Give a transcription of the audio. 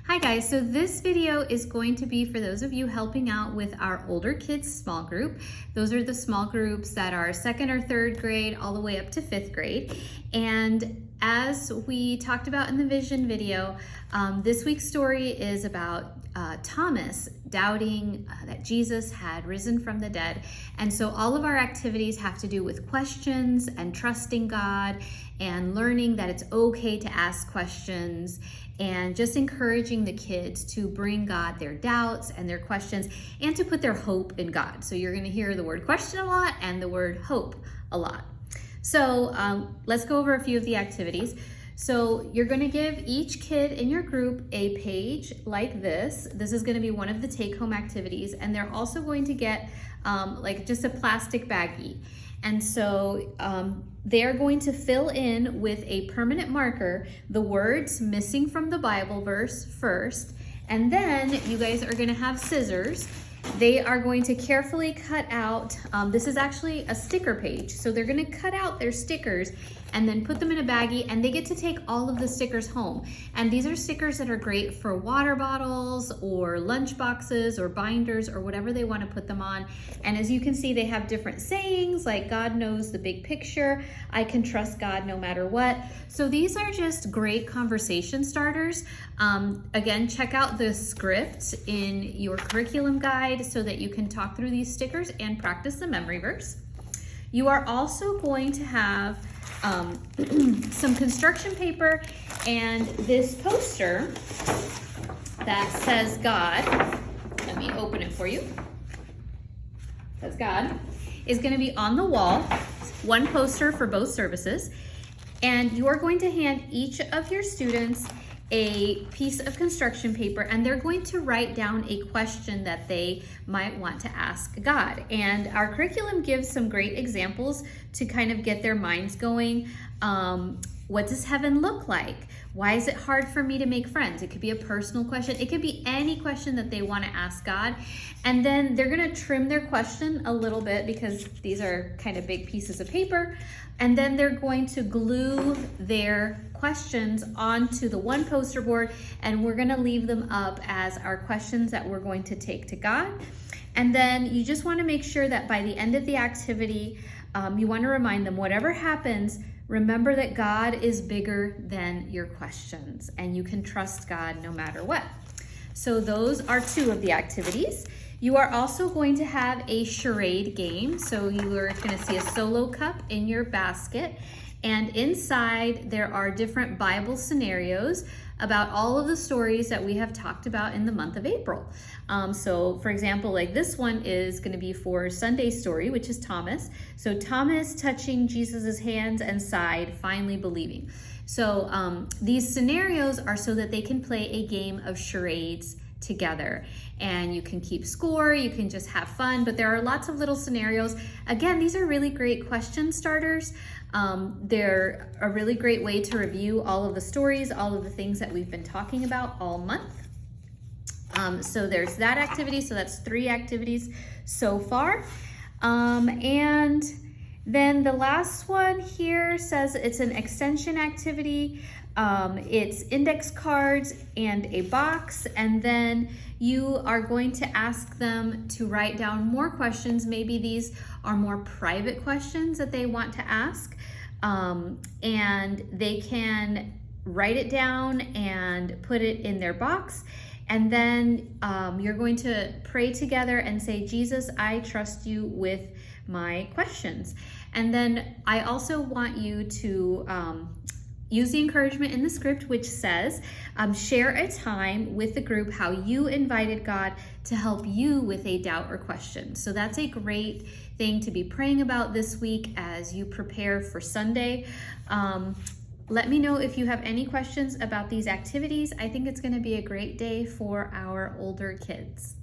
Hi guys, so this video is going to be for those of you helping out with our older kids small group. Those are the small groups that are second or third grade all the way up to fifth grade. And as we talked about in the vision video, this week's story is about Thomas doubting that Jesus had risen from the dead. And so all of our activities have to do with questions and trusting God and learning that it's okay to ask questions and just encouraging the kids to bring God their doubts and their questions and to put their hope in God. So you're going to hear the word question a lot and the word hope a lot. So let's go over a few of the activities. So you're going to give each kid in your group a page like this. This is going to be one of the take-home activities, and they're also going to get like just a plastic baggie. And so they're going to fill in with a permanent marker the words missing from the Bible verse first, and then you guys are going to have scissors. They are going to carefully cut out, this is actually a sticker page, so they're going to cut out their stickers and then put them in a baggie, and they get to take all of the stickers home. And these are stickers that are great for water bottles or lunch boxes or binders or whatever they want to put them on. And as you can see, they have different sayings like God knows the big picture, I can trust God no matter what. So these are just great conversation starters. Again, check out the script in your curriculum guide so that you can talk through these stickers and practice the memory verse. You are also going to have some construction paper and this poster that says God. Let me open it for you. Says God is going to be on the wall, one poster for both services, and you are going to hand each of your students a piece of construction paper, and they're going to write down a question that they might want to ask God. And our curriculum gives some great examples to kind of get their minds going. What does heaven look like? Why is it hard for me to make friends? It could be a personal question. It could be any question that they want to ask God. And then they're going to trim their question a little bit because these are kind of big pieces of paper. And then they're going to glue their questions onto the one poster board, and we're going to leave them up as our questions that we're going to take to God. And then you just want to make sure that by the end of the activity, you want to remind them, whatever happens, remember that God is bigger than your questions and you can trust God no matter what. So those are two of the activities. You are also going to have a charade game. So you are going to see a solo cup in your basket, and inside there are different Bible scenarios about all of the stories that we have talked about in the month of April. So for example, like this one is going to be for Sunday's story, which is Thomas. So Thomas touching Jesus's hands and side, finally believing. So these scenarios are so that they can play a game of charades together, and you can keep score, you can just have fun, but there are lots of little scenarios. Again, these are really great question starters. They're a really great way to review all of the stories, all of the things that we've been talking about all month. So there's that activity. So that's 3 activities so far. And then the last one here says it's an extension activity. It's index cards and a box, and then you are going to ask them to write down more questions. Maybe these are more private questions that they want to ask, and they can write it down and put it in their box. And then you're going to pray together and say, Jesus, I trust you with my questions. And then I also want you to use the encouragement in the script, which says, share a time with the group how you invited God to help you with a doubt or question. So that's a great thing to be praying about this week as you prepare for Sunday. Let me know if you have any questions about these activities. I think it's going to be a great day for our older kids.